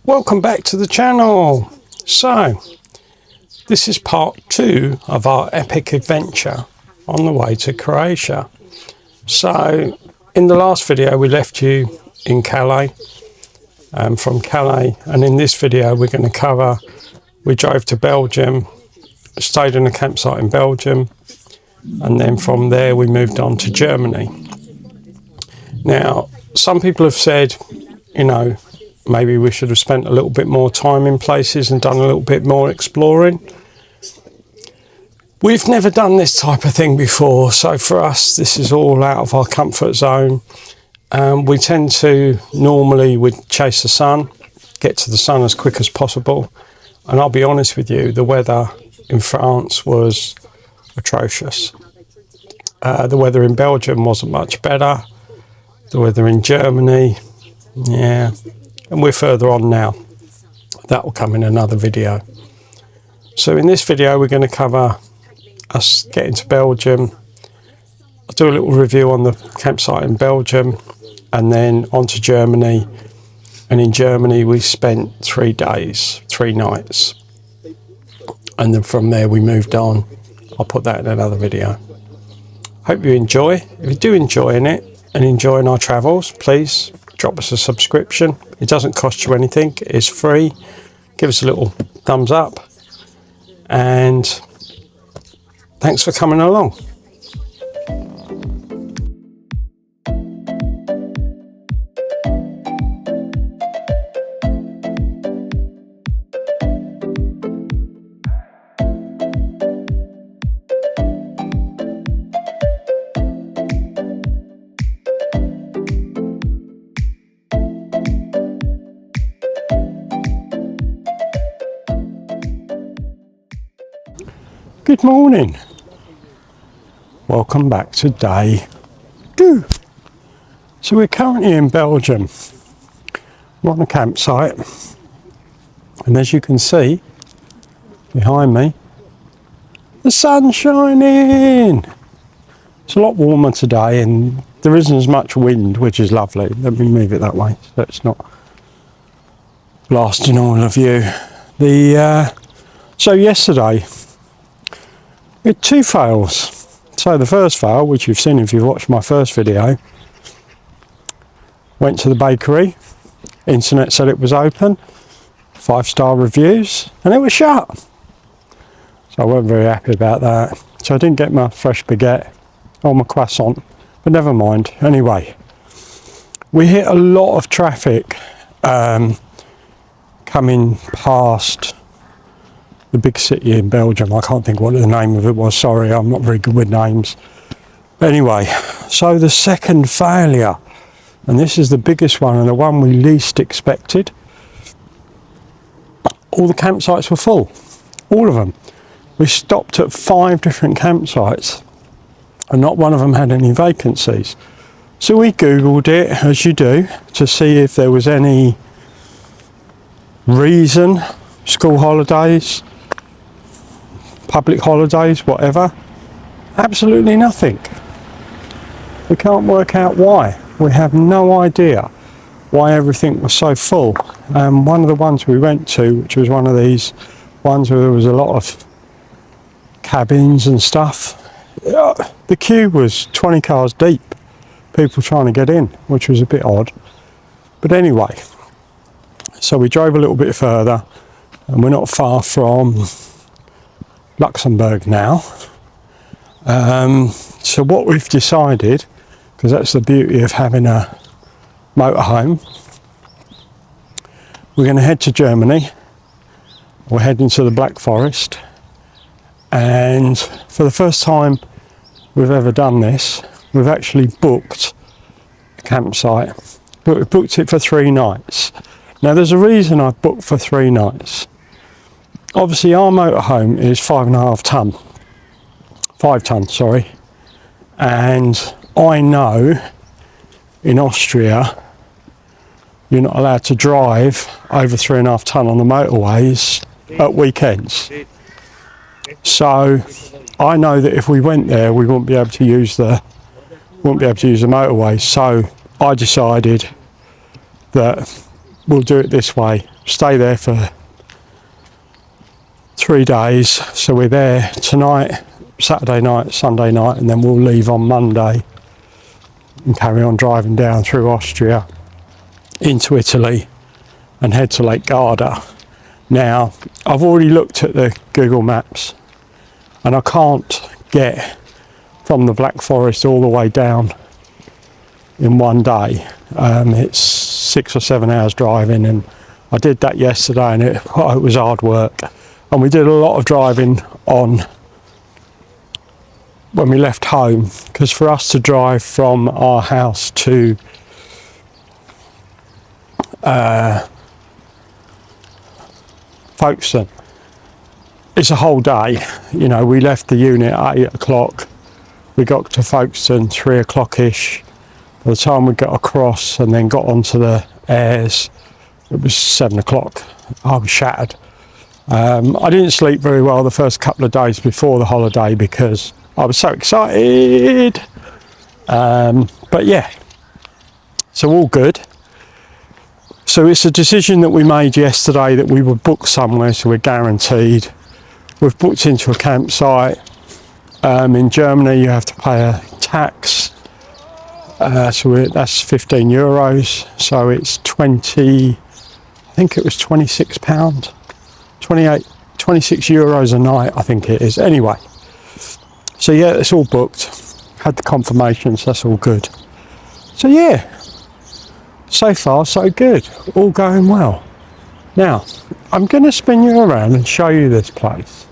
Welcome back to the channel. So this is part 2 of our epic adventure on the way to Croatia. So in the last video we left you in Calais, from Calais, and in this video we're going to cover, we drove to Belgium, stayed in a campsite in Belgium, and then from there we moved on to Germany. Now some people have said, you know, maybe we should have spent a little bit more time in places and done a little bit more exploring. We've never done this type of thing before, so for us this is all out of our comfort zone. We tend to normally chase the sun, get to the sun as quick as possible, and I'll be honest with you, the weather in France was atrocious. The weather in Belgium wasn't much better. The weather in Germany, yeah. And we're further on now. That will come in another video. So in this video we're going to cover us getting to Belgium. I'll do a little review on the campsite in Belgium and then on to Germany. And in Germany we spent 3 days, 3 nights. And then from there we moved on. I'll put that in another video. Hope you enjoy. If you do enjoying it and enjoying our travels, please drop us a subscription. It doesn't cost you anything, it's free. Give us a little thumbs up and thanks for coming along. Good morning. Welcome back to day 2. So we're currently in Belgium. We're on a campsite, and as you can see behind me, the sun's shining. It's a lot warmer today and there isn't as much wind, which is lovely. Let me move it that way so it's not blasting all of you. So yesterday we had 2 fails. So the first fail, which you've seen if you've watched my first video, went to the bakery, internet said it was open, 5-star reviews, and it was shut. So I wasn't very happy about that. So I didn't get my fresh baguette or my croissant, but never mind. Anyway, we hit a lot of traffic coming past the big city in Belgium. I can't think what the name of it was, sorry, I'm not very good with names. Anyway, so the second failure, and this is the biggest one and the one we least expected, all the campsites were full, all of them. We stopped at 5 different campsites and not one of them had any vacancies. So we googled it, as you do, to see if there was any reason, school holidays, public holidays, whatever. Absolutely nothing. We can't work out why. We have no idea why everything was so full. One of the ones we went to, which was one of these ones where there was a lot of cabins and stuff, the queue was 20 cars deep, people trying to get in, which was a bit odd. But anyway, so we drove a little bit further and we're not far from Luxembourg now. So what we've decided, because that's the beauty of having a motorhome, we're going to head to Germany. We're heading to the Black Forest, and for the first time we've ever done this, we've actually booked a campsite, but we've booked it for 3 nights. Now there's a reason I've booked for 3 nights. Obviously our motorhome is 5 tons, sorry, and I know in Austria you're not allowed to drive over 3.5 ton on the motorways at weekends. So I know that if we went there we wouldn't be able to use the motorway. So I decided that we'll do it this way. Stay there for 3 days. So we're there tonight, Saturday night, Sunday night, and then we'll leave on Monday and carry on driving down through Austria into Italy and head to Lake Garda. Now, I've already looked at the Google Maps and I can't get from the Black Forest all the way down in one day. It's 6 or 7 hours driving, and I did that yesterday, and it was hard work. And we did a lot of driving on when we left home, because for us to drive from our house to Folkestone, it's a whole day. You know, we left the unit at 8 o'clock. We got to Folkestone 3 o'clock-ish. By the time we got across and then got onto the airs, it was 7 o'clock. I was shattered. I didn't sleep very well the first couple of days before the holiday because I was so excited. But yeah, so all good. So it's a decision that we made yesterday that we would book somewhere, so we're guaranteed. We've booked into a campsite. In Germany you have to pay a tax, so that's 15 euros, so it's 20, I think it was £26, 26 euros a night, I think it is. Anyway, so yeah, it's all booked, had the confirmations, that's all good. So yeah, so far so good, all going well. Now, I'm going to spin you around and show you this place.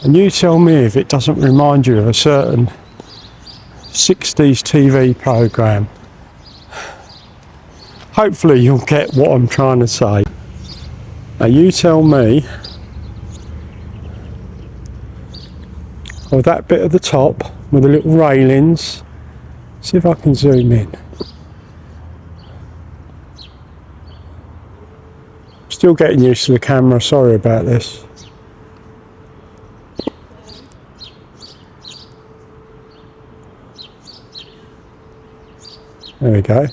And you tell me if it doesn't remind you of a certain 60s TV programme. Hopefully you'll get what I'm trying to say. Now you tell me, with that bit at the top with the little railings, see if I can zoom in. Still getting used to the camera, sorry about this. There we go.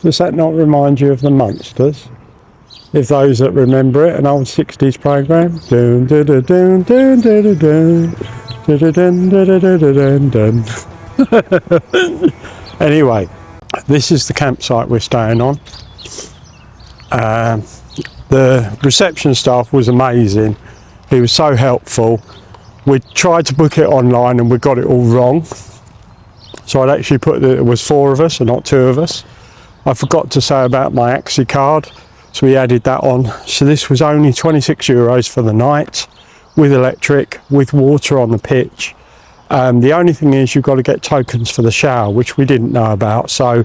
Does that not remind you of the Munsters? If those that remember it, an old 60s programme. Dun, dun, dun, dun, dun, dun, dun, dun, dun, dun, dun. Anyway, this is the campsite we're staying on. The reception staff was amazing. He was so helpful. We tried to book it online and we got it all wrong. So I'd actually put that it was 4 of us and not 2 of us. I forgot to say about my Axi card, so we added that on. So this was only 26 euros for the night, with electric, with water on the pitch. The only thing is you've got to get tokens for the shower, which we didn't know about. So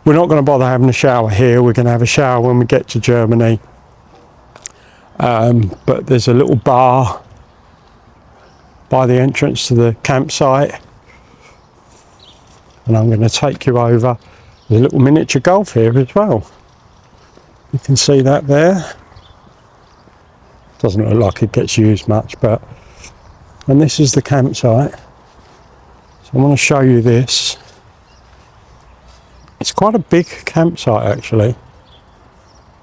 we're not going to bother having a shower here. We're going to have a shower when we get to Germany. But there's a little bar by the entrance to the campsite, and I'm going to take you over. There's a little miniature golf here as well. You can see that there. Doesn't look like it gets used much, but, and this is the campsite. So I want to show you this. It's quite a big campsite actually.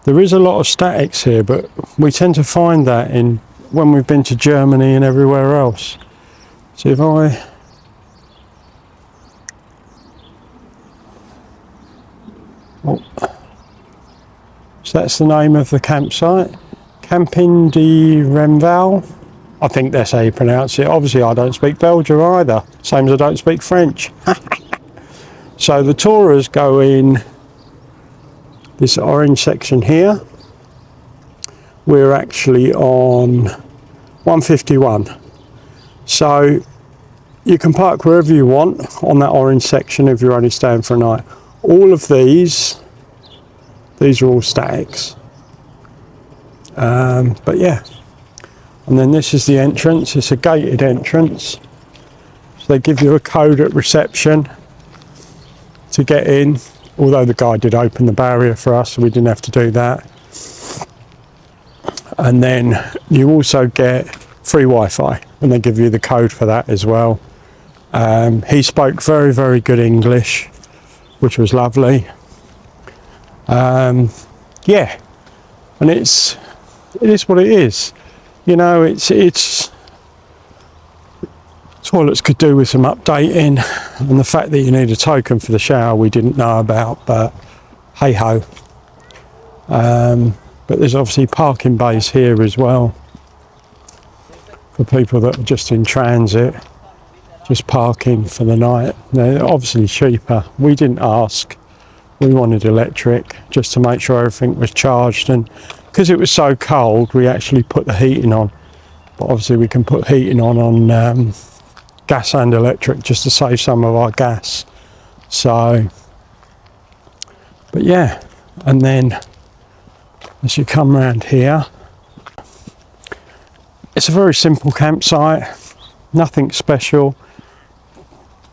There is a lot of statics here, but we tend to find that in when we've been to Germany and everywhere else. So if I so that's the name of the campsite, Camping de Remval. I think that's how you pronounce it. Obviously I don't speak Belgian either, same as I don't speak French. So the tourers go in this orange section here. We're actually on 151. So you can park wherever you want on that orange section if you're only staying for a night. All of these are all statics. But yeah. And then this is the entrance. It's a gated entrance. So they give you a code at reception to get in. Although the guy did open the barrier for us, so we didn't have to do that. And then you also get free Wi-Fi, and they give you the code for that as well. He spoke very, very good English. which was lovely. Yeah, and it is what it is. You know, it's toilets could do with some updating, and the fact that you need a token for the shower we didn't know about, but hey ho. But there's obviously parking bays here as well for people that are just in transit, just parking for the night. They're obviously cheaper. We didn't ask, we wanted electric just to make sure everything was charged, and because it was so cold we actually put the heating on, but obviously we can put heating on gas and electric just to save some of our gas. So, but yeah, and then as you come around here, it's a very simple campsite, nothing special,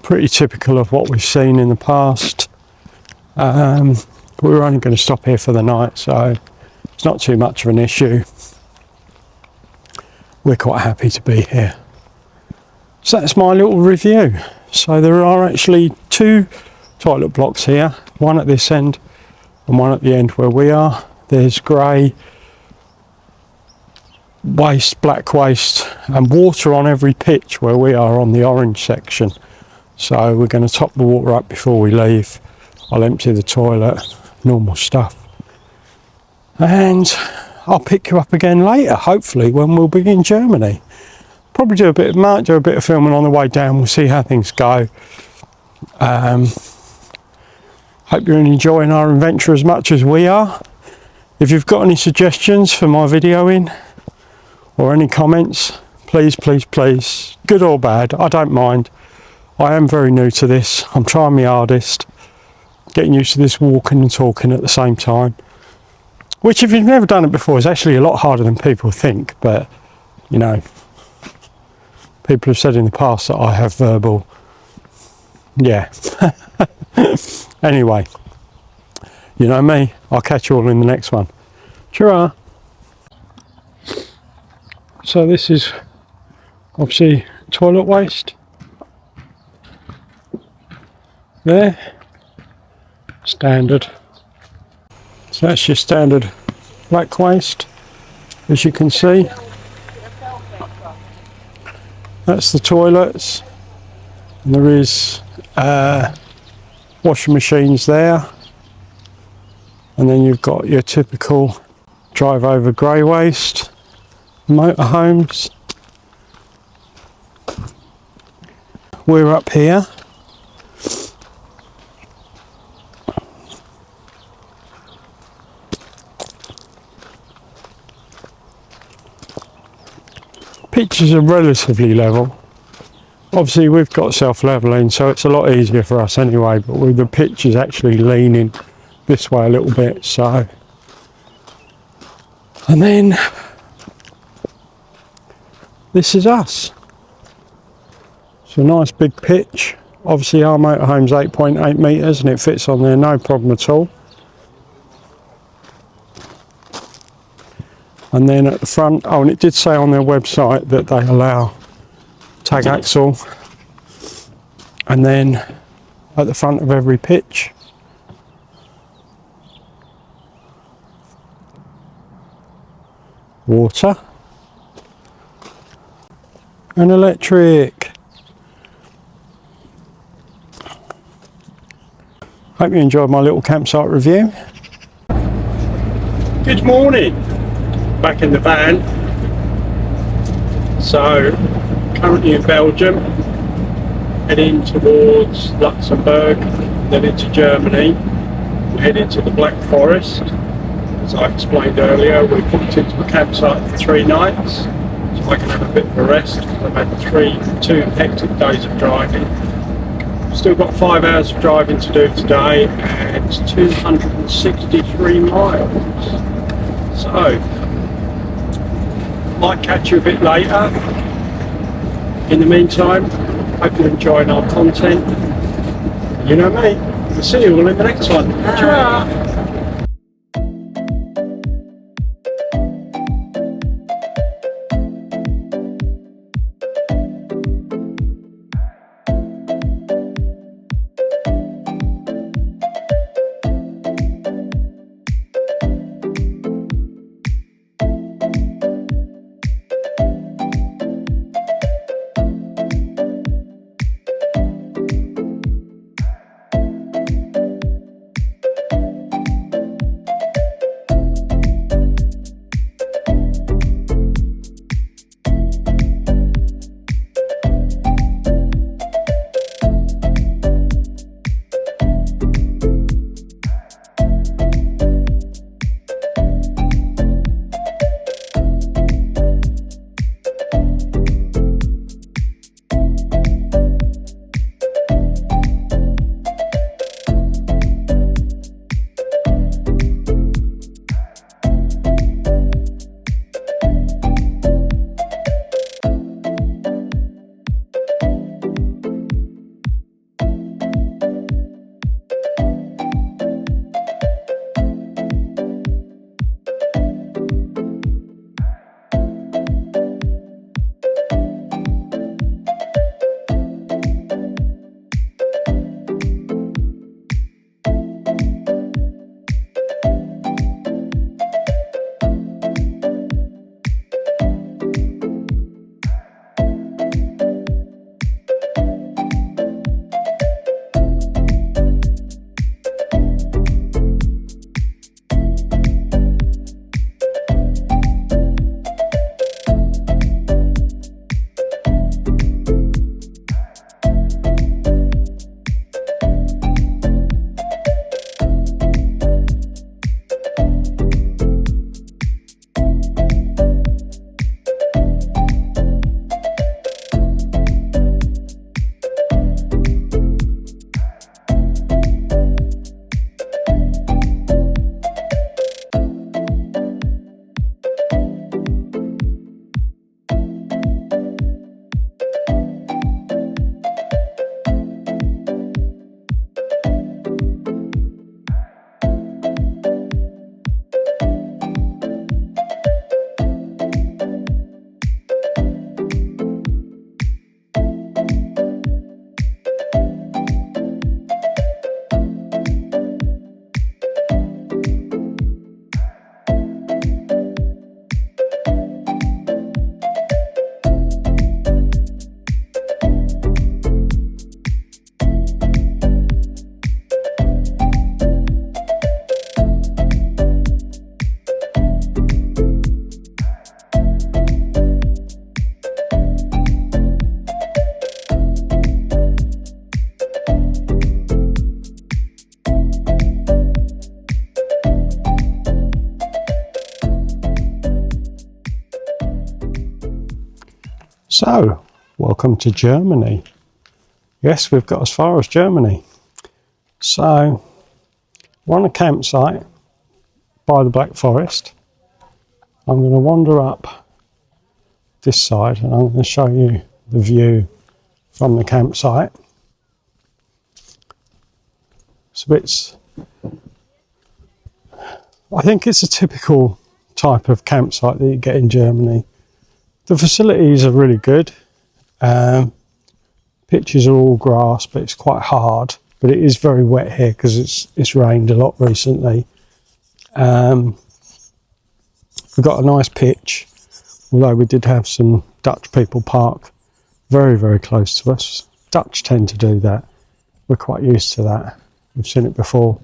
pretty typical of what we've seen in the past. We were only going to stop here for the night, so it's not too much of an issue. We're quite happy to be here. So that's my little review. So there are actually 2 toilet blocks here, one at this end and one at the end where we are. There's grey waste, black waste and water on every pitch where we are on the orange section. So we're going to top the water up before we leave. I'll empty the toilet, normal stuff. And I'll pick you up again later, hopefully when we'll be in Germany. Probably might do a bit of filming on the way down. We'll see how things go. Hope you're enjoying our adventure as much as we are. If you've got any suggestions for my videoing or any comments, please, good or bad, I don't mind. I am very new to this. I'm trying my hardest, getting used to this walking and talking at the same time, which if you've never done it before is actually a lot harder than people think. But you know, people have said in the past that I have verbal, yeah. Anyway, you know me, I'll catch you all in the next one. Ta-ra. So this is obviously toilet waste. There, standard. So that's your standard black waste, as you can see. That's the toilets. And there is washing machines there, and then you've got your typical drive over grey waste, motorhomes. We're up here. Pitches are relatively level. Obviously we've got self-leveling, so it's a lot easier for us anyway, but with the pitch is actually leaning this way a little bit. So, and then this is us. It's a nice big pitch. Obviously our motorhome's 8.8 metres and it fits on there no problem at all. And then at the front, oh, and it did say on their website that they allow tag axle. And then at the front of every pitch, water and electric. Hope you enjoyed my little campsite review. Good morning. Back in the van. So currently in Belgium, heading towards Luxembourg, then into Germany. We're heading to the Black Forest. As I explained earlier, we booked into a campsite for 3 nights, so I can have a bit of a rest. I've had 2 hectic days of driving. Still got 5 hours of driving to do today, and 263 miles. So might catch you a bit later. In the meantime, hope you're enjoying our content. You know me. We'll see you all in the next one. Ta-ra! So, welcome to Germany. Yes, we've got as far as Germany. So, we're on a campsite by the Black Forest. I'm going to wander up this side and I'm going to show you the view from the campsite. I think it's a typical type of campsite that you get in Germany. The facilities are really good. Pitches are all grass, but it's quite hard. But it is very wet here because it's rained a lot recently. We've got a nice pitch, although we did have some Dutch people park very, very close to us. Dutch tend to do that. We're quite used to that. We've seen it before.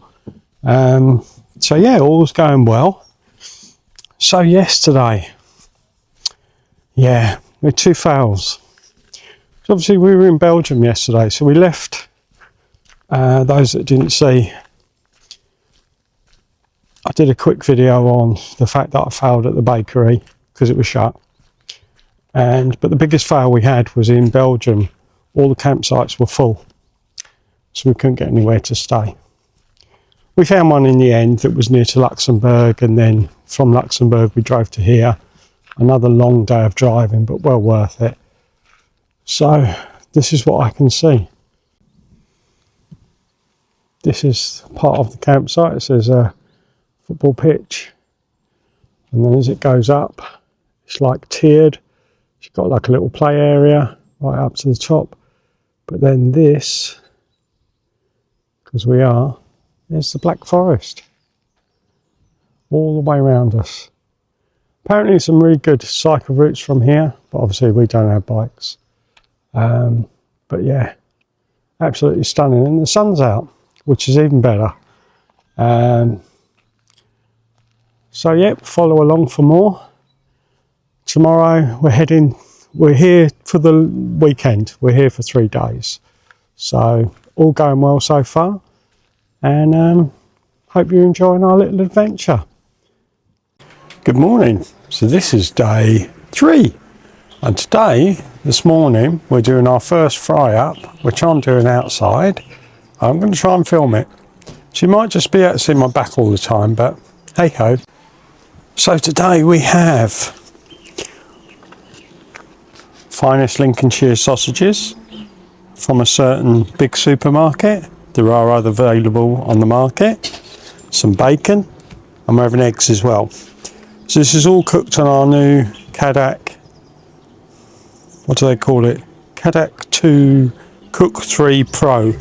So yeah, all's going well. So yesterday, yeah, we had 2 fouls. So obviously we were in Belgium yesterday, so we left. Those that didn't see, I did a quick video on the fact that I fouled at the bakery because it was shut. But the biggest foul we had was in Belgium. All the campsites were full, so we couldn't get anywhere to stay. We found one in the end that was near to Luxembourg, and then from Luxembourg we drove to here. Another long day of driving, but well worth it. So this is what I can see. This is part of the campsite. It says a football pitch, and then as it goes up, it's like tiered. It's got like a little play area right up to the top. But then this, because there's the Black Forest all the way around us. Apparently some really good cycle routes from here, but obviously we don't have bikes. But yeah, absolutely stunning, and the sun's out, which is even better. So yeah, follow along for more. Tomorrow we're here for the weekend. We're here for 3 days. So all going well so far, and hope you're enjoying our little adventure. Good morning. So this is day 3, and this morning we're doing our first fry up, which I'm doing outside. I'm going to try and film it, so you might just be able to see my back all the time, but hey ho. So today we have finest Lincolnshire sausages from a certain big supermarket. There are other available on the market. Some bacon, and we're having eggs as well. So this is all cooked on our new Kadak, what do they call it? Kadak 2 Cook 3 Pro.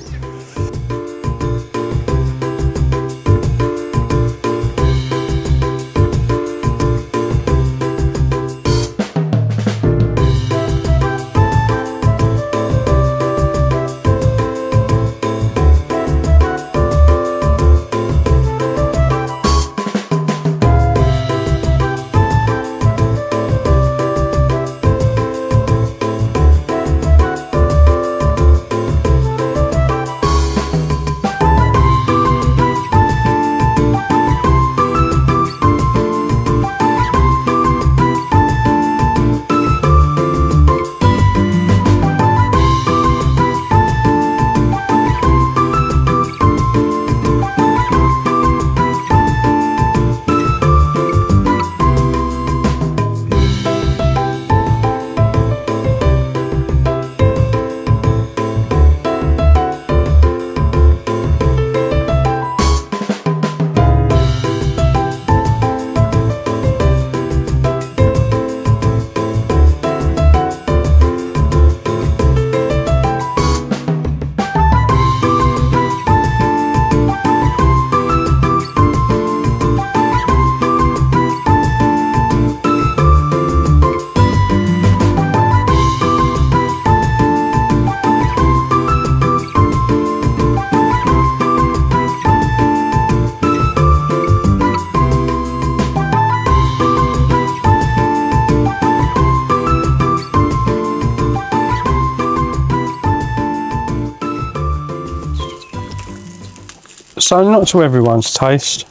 So not to everyone's taste.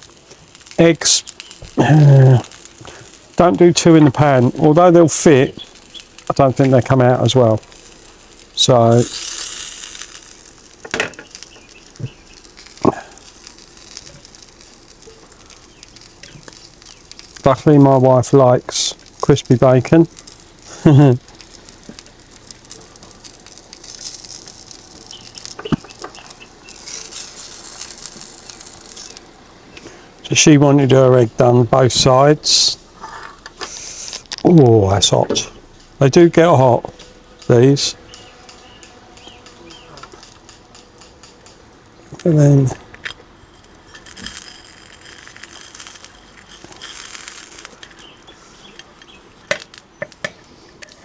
Eggs, don't do 2 in the pan, although they'll fit. I don't think they come out as well. So luckily my wife likes crispy bacon. So she wanted her egg done both sides. Oh, that's hot. They do get hot, these. And then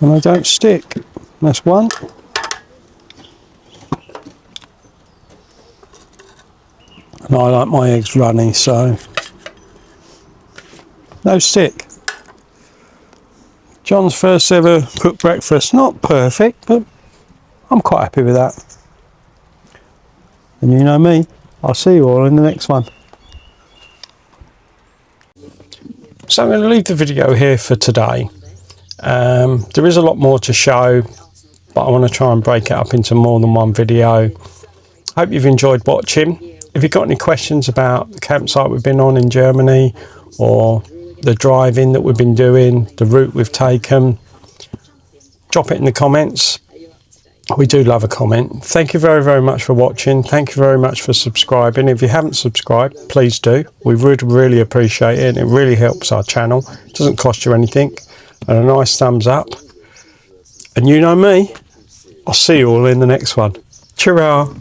and they don't stick. That's one. And I like my eggs runny, so no stick. John's first ever cooked breakfast. Not perfect, but I'm quite happy with that. And you know me, I'll see you all in the next one. So I'm going to leave the video here for today. There is a lot more to show, but I want to try and break it up into more than one video. Hope you've enjoyed watching. If you've got any questions about the campsite we've been on in Germany, or the driving that we've been doing, the route we've taken, drop it in the comments. We do love a comment. Thank you very, very much for watching. Thank you very much for subscribing. If you haven't subscribed, please do. We would really appreciate it. It really helps our channel. It doesn't cost you anything. And a nice thumbs up. And you know me, I'll see you all in the next one. Cheerio.